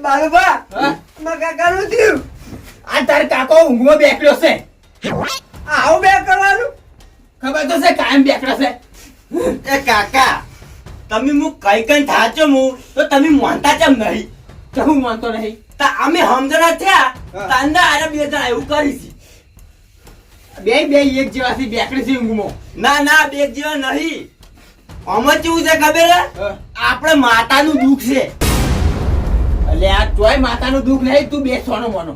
બાલુબા મારા કાકાનું થયું. આ તાર કાકો ઊંઘમાં બેઠો છે. આવું બે કરવાનું. ખબર તો છે કાયમ બેઠો છે. એ કાકા તમે હું કઈ થાચો હું તો તમે માનતા કેમ નહીં? તો હું માનતો નહીં. તા અમે સમજણા થયા તાંદા આરે બે જણા એવું કરી છે. બે એક જેવાથી બેકડી છે ઊંઘમાં. ના બે જેવા નહીં. આમાં કેવું છે ખબર હે? આપણે માતાનું દુઃખ છે. એટલે આ તોય માતાનું દુઃખ નહીં. તું બેસવાનો મોનો.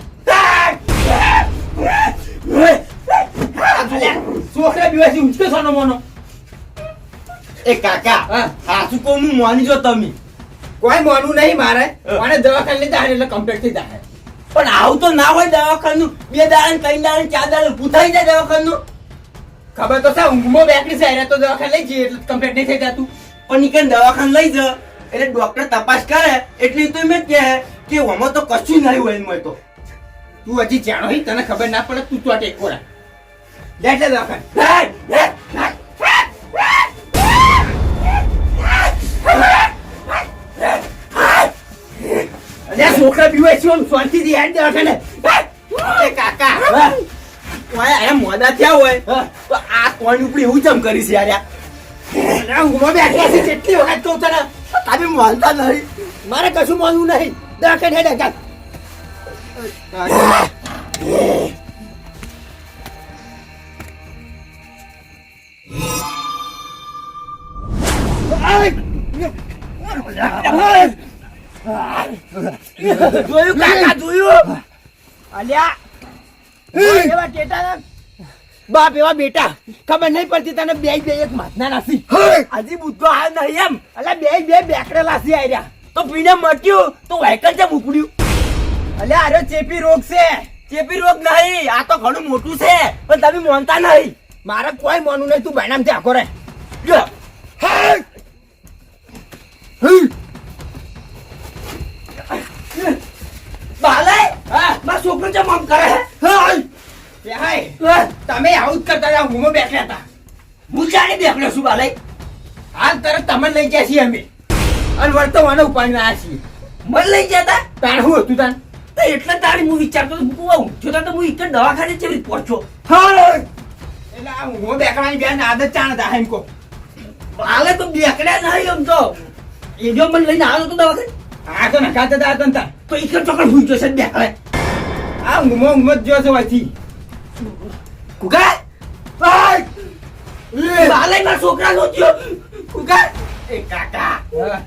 છોકરા બીવાથી ઊંચકે સોનો મોનો. એ કાકા સાચું કહું હું માની જો તમે. કોઈ મોનું નહીં મારે. મને દવાખાને લઈ જાય એટલે કમ્પ્લીટ થઈ જાય. પણ આવું તો ના હોય દવાખાનું. 2 દાડા 3 દાડા 4 દાડા પૂછાઈ જાય દવાખાનું. ખબર તો છે ઊંઘમાં બેકડી છે એટલે તો દવાખાને લઈ જઈએ એટલે કમ્પ્લીટ નહીં થઈ જતું. પણ નીકળ દવાખાને લઈ જા એટલે ડોક્ટર તપાસ કરે એટલે તો એમ કહે કે આમાં તો કશું નહીં હોય એમ તો. તું હજી જાણો હી તને ખબર ના પડે તું ચોટે કોરા લેટ દવાખાને. અરે છોકરા બીવાય છે શાંતિથી હેડ દવાખાને. એ કાકા ઓય આ મોડા થયા હોય તો આ કોણ ઉપડી એવું જમ કરી છે યાર. ઊંઘમાં બેઠા છે કેટલી વખત કહું તને. તમે માનતા નહીં. મારે કશું માનવું નહીં. દવાખાને હેડ ચાલ. જોયું કાકા જોયું? અલ્યા એવા ટેટા બાપ એવા બેટા ખબર નહીં પડતી તને બે એક માથના નાસી. હજી બુદ્ધો આવ્યો નહીં એમ. અલ્યા બે બેકડેલા છે આર્યા. તો પીને મટ્યું તો વાયકલ છે ઉપડ્યું. અલ્યા આરો ચેપી રોગ છે. ચેપી રોગ નહીં આ તો ઘણું મોટું છે પણ તમે માનતા નહીં. મારે કોઈ માનવું નહીં. તું ભાઈનામ ત્યાં આખો રે. જો બાલે મારા છોકરો છે મમ કરે તમે આવું જ કરતા હતા. ઊંઘમાં બેઠા હતા. હું જાણે બેઠો છું બાલે. હાલ તરત તમને લઈ ગયા છીએ અમે અને વર્તમાન ઉપાડી આવ્યા છીએ. મને લઈ ગયા તા તાણ શું હતું તાણ? તો એટલે તારી હું વિચારતો હતો હું જોતા તો હું એક દવાખાને કેવી રીતે પહોંચ્યો. એટલે આ ઊંઘમાં બેકવાની બેન આદત ચાણ હતા એમ કહો. બાલે તો બેકડ્યા નહીં એમ તો એ જો મને લઈને આવ્યો તો દવાખાને આ તો નખાતા હતા તંતા. તો એક ચોકડ ભૂલ જશે બેકડે. આ ઊંઘમાં જ જોશે વાથી. કુકા બાલે મારા છોકરા નો થયો. કુકા એ કાકા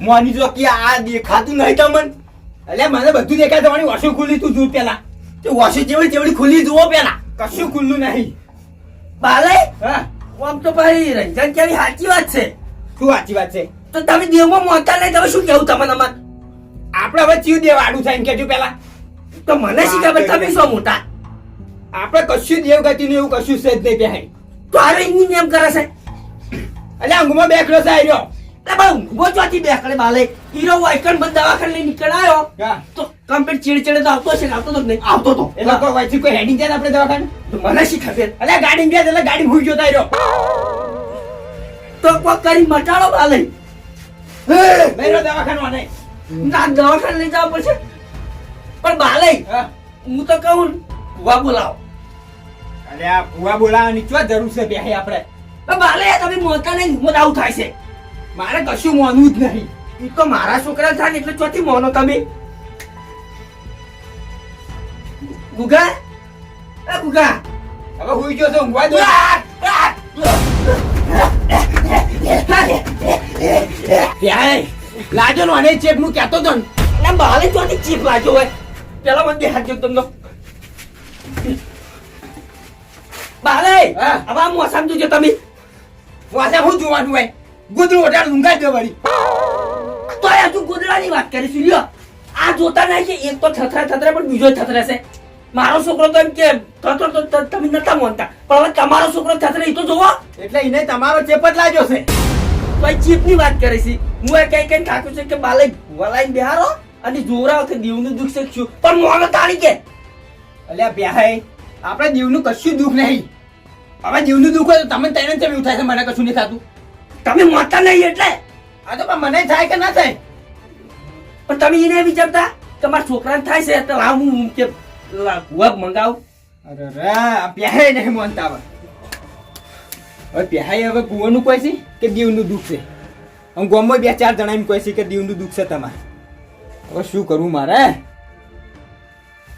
મોની જો કે આ દેખાતું નહીં તમને. એટલે મને બધું દેખાય. તમારી વોશો ખુલ્લી તું જોર પેલા. તે વોશો જેવડી ખુલ્લી જુઓ પેલા. કશું ખુલ્લું નહીં. બાલે હા આમ તો ભાઈ રંજન કેવી સાચી વાત છે. શું સાચી વાત છે? તો તમે દેવમાં મોતા નહીં તમે શું કેવું તમને અમાર? આપણે હવે ચીવ દેવ આડું થાય એમ કેજો પેલા. તો મને શી ખબર તમે શું મોટા? આપણે કશું દેવગતિ નું એવું કશું છે જ નહીં પહેરી. તો હારે એની એમ કરે છે. એટલે ઊંઘમાં બેઠો છે આર્યો. એટલે ભાઈ ઊંઘો ચોથી બેકડે બાલે હીરો વાયકણ બંધ દવાખાને લઈ નીકળાયો હા તો કમ્પ્લીટ ચીડચીડે તો આવતો છે ને આવતો તો નહીં આવતો તો એટલે કોઈ વાંચી કોઈ હેડિંગ જાય ને આપણે દવાખાને. તો મને શી ખબર. એટલે ગાડી ગયા એટલે ગાડી ભૂઈ જોતા આર્યો. તો કોઈ કરી મટાડો બાલે. મેરો દવાખાનો નહીં. ના દવાખાને લઈ જવા પડશે. પણ બાલે હા હું તો કહું ભુવા બોલાવો. અરે આ ભુવા બોલાવાની ચો જરૂર છે બે આપણે. બાલે તમે મોતા નહીં મને આવું થાય છે. મારે કશું માનવું જ નહીં. એ તો મારા છોકરા થાય ને એટલે ચોથી મોનો તમે. ગુગા એ ગુગા હવે હુઈ ગયો તો ઊંઘવા દો. લાજો નો અને ચેપ હું કહેતો તો ને. એટલે બાલે ચોથી ચીપ લાગ્યો હોય પેલા મને દેખાડજો તમને. બાલે હા. હવે આ મોસામ જોજો તમે. વાસે હું જોવાનું હોય. ગુદરું ઓટાડ ઊંઘાઈ દે વળી. તો હજુ ગોદડાની વાત કરીશું લ્યો. આ જોતા નહીં કે એક તો થથરા પણ બીજો થથરા છે. મારો છોકરો તો એમ કે થથરો તો તમે નતા માનતા પણ હવે તમારો છોકરો થથરે એ તો જોવો. એટલે એને તમારો ચેપ જ લાગ્યો છે. તો ચીપની વાત કરે છે. હું એ કઈ થાક્યું છે કે બાલે વલાઈને બેહારો અને જોરા વખતે દીવનું દુઃખ શીખશું પણ મોનો તાળી કે અલ્યા બેહાય આપણે દીવનું કશું દુઃખ નહીં. હવે દીવનું દુઃખ હોય તો તમને તેને ચમ એવું થાય છે મને કશું નહીં થતું. તમે મોટા નહીં એટલે આ તો પણ મને થાય કે ના થાય. પણ તમે એને વિચારતા તમારા છોકરાને થાય છે તો લાવ હું કે ભૂવા મંગાવું. અરે રે આ પ્યાહે નહીં માનતા હવે પ્યાહાઈ હવે કુવાનું કોઈ છે કે દીવનું દુઃખ છે આમ ગામમાં 2-4 જણા એમ કહે છે કે દીવનું દુઃખ છે તમારે હવે શું કરવું મારે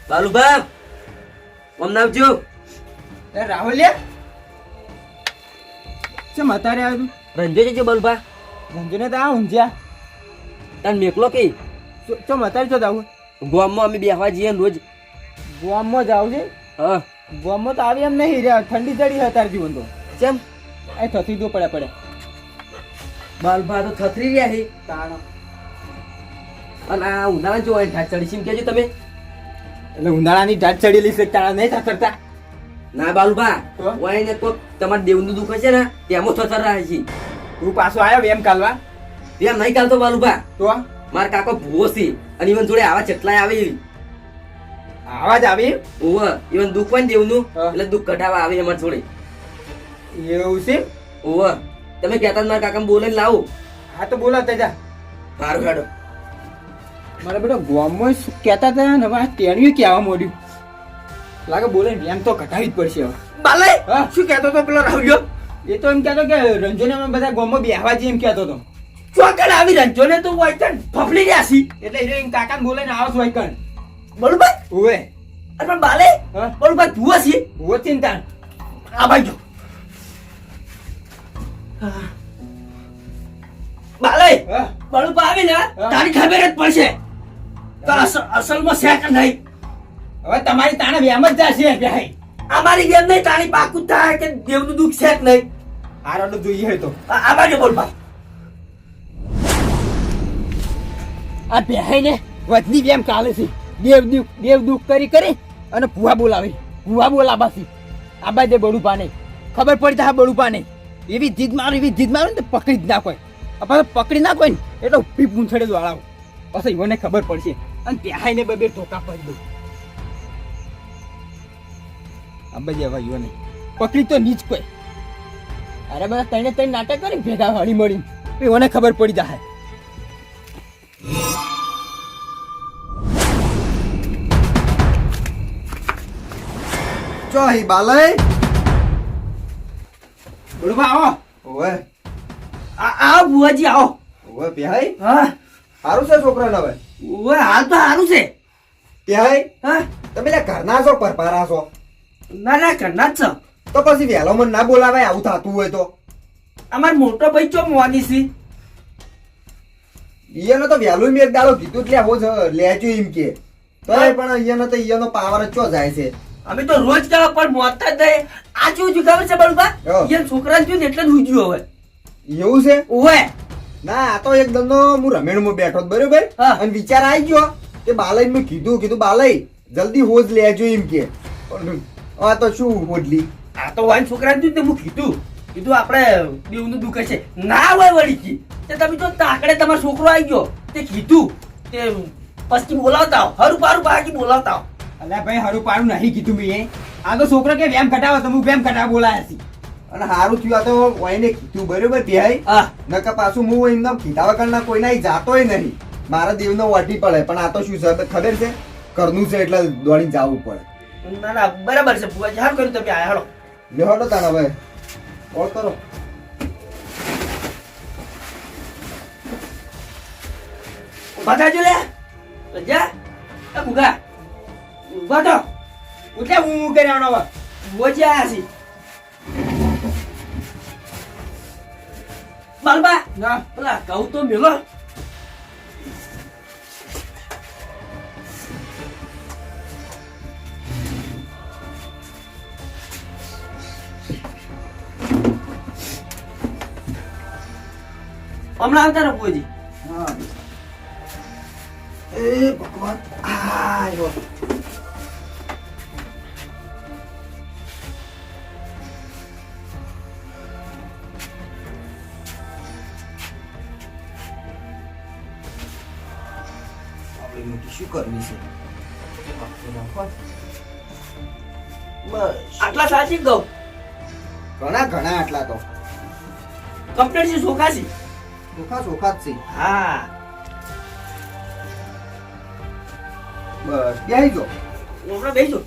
બાલુભા ઓમ નાવજો. એ રાહુલ્યા ચમ અત્યારે આવ્યું રંજો છે બાલુભા રંજને તો આ ઊંઝ્યા તને મેકલો કે ચમ અત્યારે તો જાવું ગામમાં અમે બેહવા જઈએ ને રોજ. ગામમાં જાવ છે હા ગામમાં તો આવી એમ નહીં રહ્યા ઠંડી ચડી અત્યારે જીવન તો કેમ એ થતી દો પડે બાલુભા તો થથરી રહ્યા છે તાણ અને આ ઉનાળા જો ઠાક ચડી છે કેજો તમે. એટલે ઉનાળાની ઢાટ ચડેલી છે તાણા નહીં થા કરતા ના બાલુભા તો? ઓય ને તો તમારે દેવનું દુઃખ છે ને તેમાં થથર રહે છે. તું પાછો આવ્યો એમ કાલવા તેમ નહીં ચાલતો બાલુભા. તો મારા કાકો ભૂવો છે અને ઇવન જોડે આવા ચટલાય આવે આવાજ આવી ઓવ ઇવન દુઃખ હોય ને દેવનું હા. એટલે દુઃખ કઢાવા આવે અમારા જોડે. એવું છે ઓવ તમે કહેતા મારા કાકા બોલે લાવો. હા તો બોલાવતા જા મારું હેડો મારા બેટા ગામમાં શું કહેતા હતા ને હવે આ ટેણિયું કહેવા મોડ્યું લાગે બોલે ને એમ તો ઘટાવી જ પડશે હવે બાલે હા. શું કહેતો તો પેલો રાહુલ્યો એ તો એમ કહેતો કે રંજોને અમે બધા ગામમાં બેહવા જઈએ એમ કહેતો હતો ચોકડ આવી રંજો ને તો વાઈકન ફફલી રહ્યા છી એટલે એ એમ કાકાને બોલે ને આવો હોય કણ બરોબર. ઓવે અરે પણ બાલે હા. બરોબર ભૂવો છે ઓ ચિંતા આ ભાઈ જો બાલે હા બરોબર આવી ને હા. તારી ખબર જ પડશે તો અસલમાં છે કે નહીં. હવે તમારી તાણે વેમ જ જશે ભાઈ અમારી ગેમ નહીં તારી પાકું થાય કે દેવનું દુઃખ છે કે નહીં. આરાડો જોઈએ તો આ બાજુ બોલ ભાઈ. આ બેહાઈ ને વધની વેમ કાલે છે દેવ દુઃખ કરી અને ભૂવા બોલાવાથી આ બાજે બળું પાને ખબર પડી જાય બળું પાને એવી જીદ મારું ને તો પકડી જ ના કોઈ પાછો પકડી ના કોઈ ને એટલે ઉભી પૂંછડે વાળાવું પછી મને ખબર પડશે અને બેહાઈ ને બે ઠોકા પડી દઉં આ બાજે હવે યો નહીં પકડી તો નીચ કોઈ અરે બધા ત્રણે નાટક કરી ભેગા હળી મળી મને ખબર પડી જાય ચો હી બાલય બળું આવો ઓવે આ બુઆજી આવો. ઓવે પેહાઈ હા હારું છે છોકરાને હવે ઓવે હાલ તો સારું છે. પેહાઈ હા તમે લે ઘરના છો પરપારા છો ના ના ઘરના જ છે. તો પછી વહેલો મને ના બોલાવાય આવું થતું હોય તો અમાર મોટો ભાઈ ચો મોવાની છે. ઈયાનો તો વહેલું મેં એક દાડો કીધું એટલે આવો જ લેજો એમ કે તોય પણ ઈયાનો તો ઈયાનો પાવર જ ચો જાય છે અમે તો રોજ કહેવા પણ મોતા જ નહીં. આ શું ખબર છે બળુભા હા. એ છોકરાને જોઈને એટલે જ ઉજ્યું હવે. એવું છે ઓવે ના આ તો એક દંડો હું રમેણમાં બેઠો હતો, બરોબર હા. અને વિચાર આવી ગયો કે બાલય મેં કીધું બાલય જલ્દી હોજ લેજો એમ કે પણ આ તો શું હોજલી આ તો વાન છોકરાને જોઈને હું કીધું આપણે દેવનું દુઃખ છે ના હોય વળી કી તે તમે તો તાકડે તમારો છોકરો આવી ગયો તે કીધું તે પછી બોલાવતા આવો હરું પારું બાકી બોલાવતા આવો. અલ્યા ભાઈ હારું પારું નહીં કીધું મેં આ તો છોકરો કે વેમ ઘટાવો તો હું વેમ ઘટાવા બોલાયા છી અને હારું થયું આ તો વાઈને કીધું બરોબર બેહાઈ હા નકા પાછું હું એમના કીધા વગરના કોઈના જાતોય નહીં મારા દેવનો વાટી પડે પણ આ તો શું છે ખબર છે કરનું છે એટલે દોડીને જવું પડે ના ના બરાબર છે બુઆજી હારું કર્યું તમે આયા હાલો. લેવાડો તાણ હવે ઓળ કરો ઉભા થાજો લે જા એ ભૂગા ઉભા થો એટલે હું કર્યા હવે બુઆજી આયા છે. બાલબા ના પેલા કહું તો મેલો હમણાં આવતા રહો બુઆજી. હા એ ભગવાન આયો આપણે મોટી શું કરવી છે બસ આટલા સાચી કહું ઘણા ઘણા આટલા તો કમ્પ્લેટ છે સોખાસી. ચોખા ચોખા જ છે હા બસ બેહી જો. હમણાં બેસજો.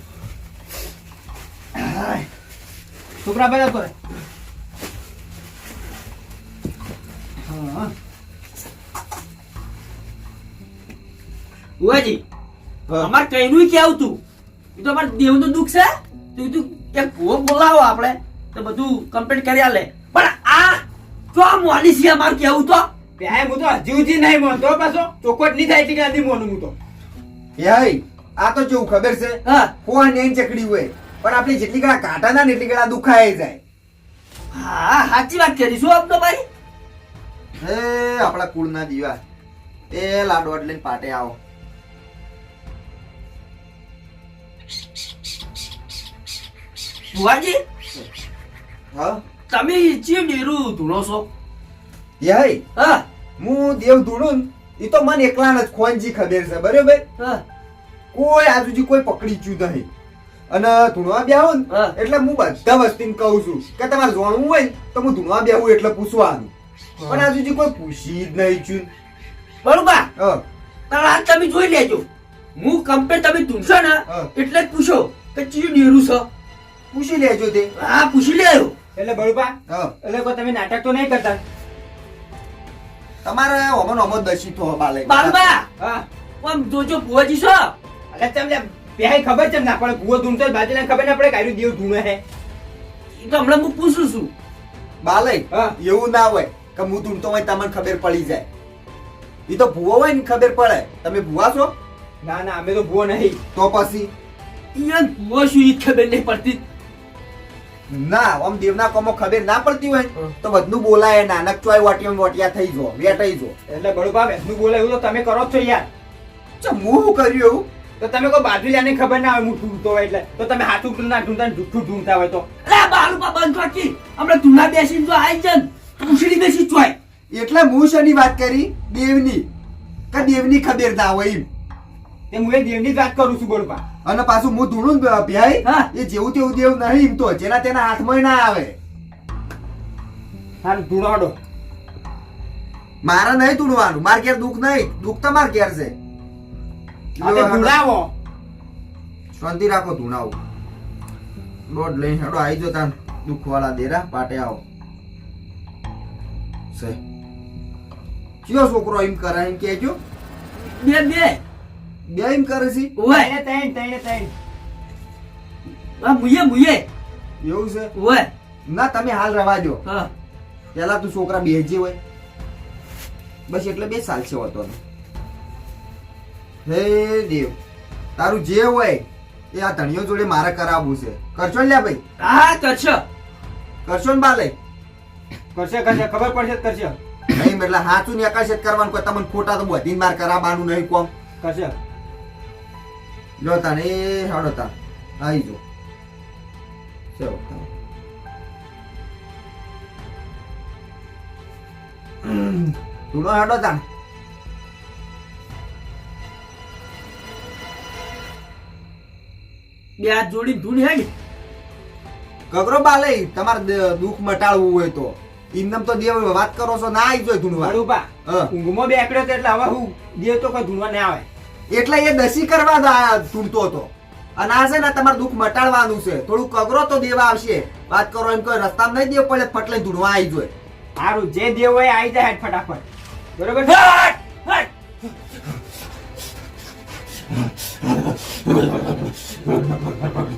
છોકરા બધા તો હા બુઆજી હા. અમાર કઈનું કેવું તું એ તો અમાર દેવનું દુઃખ છે તું તું એક ભૂવો બોલાવો આપણે તો બધું કમ્પ્લીટ કરી આલે પણ આ જો મોની છે અમાર કેવું તો પ્યાય હું તો હજુથી નહીં મોનતો પાછો ચોખવટ નહીં થાય એટલી કે નથી મોનું હું તો બેહી. આ તો કેવું ખબર છે હા કોણ એની ચકડી હોય પણ આપણી જેટલી ગળા કાંટા ના ને એટલી ગળા દુખાય જાય. હા સાચી વાત કરી શું આપ તો ભાઈ હે આપણા કુળના દીવા એ લાડો લઈને પાટે આવો. બુઆજી હા તમે ચી ડેરું ધૂણો છો બેહી. હા હું દેવ ધૂણું ને, એ તો મને એકલાને જ ખોનજી ખબર છે બરોબર. હા કોઈ આજુજી કોઈ પકડી ચૂ નહીં અને ધૂણવા બેહું ને હા. એટલે હું બધા વસ્તીને કહું છું કે તમારે જોણવું હોય ને તો હું ધૂણવા બેહું એટલે પૂછવાનું. પણ આજુજી કોઈ પૂછી જ નહીં છું. બરોબર હા તાર આ તમે જોઈ લેજો હું કમ્પ્લીટ તમે ધૂણશો ને હા. એટલે જ પૂછો કે ચી ડેરું છે પૂછી લેજો તે. હા પૂછી લેજો એટલે બળુપા હા એટલે કોઈ તમે નાટક તો નહીં કરતા તમારે ઓમન ઓમો દશી થો બાલે. બાબા હા આમ જોજો બુઆજી છો એટલે તમને પ્યાય ખબર છે ના પડે ભૂવો ધૂણતો બાજુને ખબર ના પડે કે આયરું દેવ ધૂણે હે એ તો હમણાં હું પૂછું છું બાલે હા. એવું ના હોય કે હું ધૂણતો હોય તમને ખબર પડી જાય. એ તો ભૂવો હોય ને ખબર પડે. તમે ભૂવા છો ના ના અમે તો ભૂવો નહીં તો પછી યાર બુઆ શું ઈ ખબર નહીં પડતી ના આમ દેવના કોમો ખબર ના પડતી હોય ને તો બધું બોલાય નાનક ચોય વટિયા થઈ જો વેટાઈ જો. એટલે બળુપા બેસનું બોલે એવું તો તમે કરો જ છો યાર ચમ હું શું કર્યું એવું? તો તમે કોઈ બાજુ જાને ખબર ના હોય હું ઢૂંઢતો હોય એટલે તો તમે હાથું ના ઢૂંઢતા ને જુઠ્ઠું ઢૂંઢતા હોય તો અરે બાલુપા બંધ કરતી હમણાં ધૂણા બેસીને જો આઈ જન ઉછળી બેસી ચોય એટલે હું શેની વાત કરી દેવની કે દેવની ખબર ના હોય એમ. તે હું એ દેવની જ વાત કરું છું બળુપા અને પાછું હું ધૂણું ને ભાઈ હા. એ જેવું તેવું દેવ નહીં એમ તો જેના તેના હાથમાં ના આવે. હાલ ઢૂંઢો મારે નહીં ધૂણવાનું. માર ઘેર દુઃખ નહીં. દુઃખ તમાર ઘેર છે. હા તે ઢૂંઢાવો શાંતિ રાખો ધૂણાવું. દોડ લઈને હેડો આવી જો તાન દુઃખ વાળા દેરા પાટે આવો. સે કયો છોકરો એમ કરે એમ કેજો. બે બે બે એમ કરે છે ઓય તૈણ આ મુયે મુયે એવું છે. ઓય ના તમે હાલ રવા દો. હા પેલા તું છોકરા બેહજે હોય બસ એટલે 2 સાલ છે હોતો ને. હે દેવ તારું જે હોય એ આ ધણીઓ જોડે મારે કરાવવું છે. કરશો ને લ્યા ભાઈ? હા કરશો કરશો ને બાલે? કરશે ખબર પડશે તો કરશે નહીં એટલે હાચું ને આકાશ જ કરવાનું. કોઈ તમને ખોટા તો બધી માર કરાવવાનું નહીં કોમ. કરશે જો તાને એ હાડો તાન આવી જો ચલો તાન. ધૂણો હાડો તાન. બે હાથ જોડી ધૂન હેડ કગરો બાલે તમારે દુઃખ મટાડવું હોય તો એમનેમ તો દેવ વાત કરો છો ના આવી જોય ધૂણવા. બળુપા હા. ઊંઘમાં બેકડ્યો તો એટલે હવે હું દેવ તો કોઈ ધૂણવા ના આવે એટલે એ દસી કરવા ધૂણતો હતો. અને આ છે ને તમારે દુઃખ મટાડવાનું છે. થોડું કગરો તો દેવા આવશે. વાત કરો એમ કોઈ રસ્તામાં નહીં દેવ પડે ફટલે ધૂણવા આવી જોય. સારું જે દેવ હોય આવી જાય ફટાફટ બરોબર હટ હટ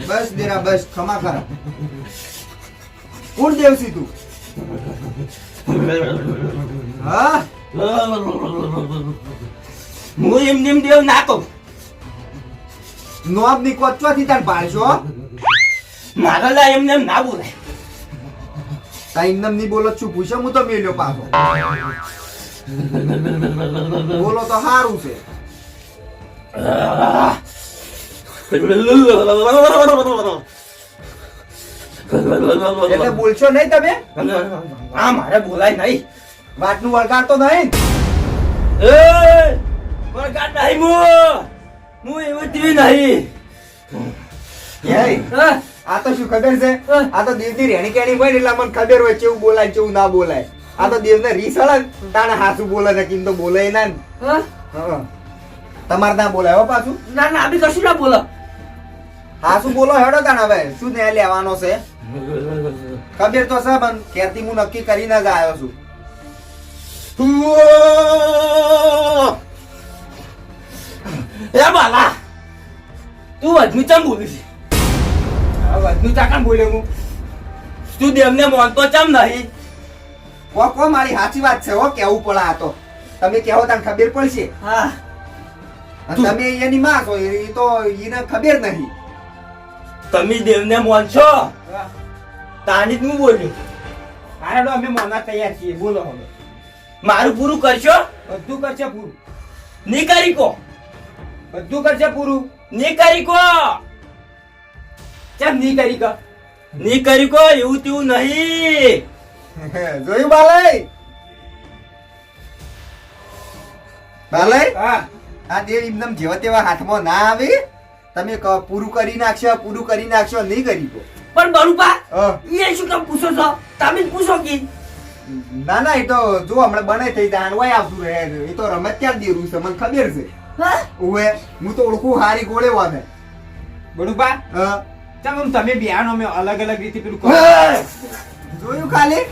બસ દેરા બસ ખમા ખરા. કોણ દેવસી તું? હા હું એમ નેમ દેવ ના કહું નોબ ની કોચવાથી તાર ભાળશો. મારા લા એમ નેમ ના બોલાય તા ઇન્દમ ની બોલો છું પૂછો હું તો મેલ્યો પાછો. બોલો તો સારું છે. એટલે બોલશો નહીં તમે? હા મારે બોલાય નહીં વાતનું વળગાડતો નહીં. એ વળગાડ નહીં હું એવી તેવી નહીં હે, હા આ તો શું ખબર છે? આ તો દેવની રેણી કેણી હોય ને એટલે મને ખબર હોય કેવું બોલાય કેવું ના બોલાય. આ તો દેવને રીસ હળે ને તાણે હાસુ બોલે ને કિમ તો બોલે ના ને. હા હા. તમારે ત્યાં બોલાય હો પાછું. ના ના આપણે કશું ના બોલો. હા શું બોલો હેડો તાણ હવે શું ન્યાય લેવાનો છે ખબર તો છે પણ ક્યારથી હું નક્કી કરીને જ આવ્યો છું. એ બાલા તું વધનું ચમ બોલું છે? વધુ ચાકણ બોલ્યો હું. તું દેવને માનતો ચમ નહીં? કો મારી સાચી વાત છે હો કેવું પડે આ તો તમે કેવો તને ખબર પડશે હા અને તમે એની માં છો એ તો એને ખબર નહીં. તમે દેવને માનશો તાની જ હું બોલ્યું. હારેડો અમે મોના તૈયાર છીએ બોલો હવે. મારું પૂરું કરશો? બધું કરશે પૂરું. નહીં કરી કો? બધું કરશે પૂરું. નહીં કરી કો? કેમ નહીં કરી ક? નહીં કરી કો એવું તેવું નહીં. જોયું બાલય બાલય હા આ દેવ એમનેમ જેવા તેવા હાથમાં ના આવે. તમે પૂરું કરી નાખશો નહીં કરી દો. પણ બરુપા હા. એ શું કામ પૂછો છો? તમે જ પૂછો કે ના ના એ તો જો હમણાં બને થઈ જાય હોય આવતું રહે એ તો રમત ક્યાં દેરું છે મને ખબર છે. હા? ઓવે હું તો ઓળખું હારી ગોળે વાને. બડુપા હા તમે બિહાનો અમે અલગ અલગ રીતે પેલું કરો. જોયું ખાલી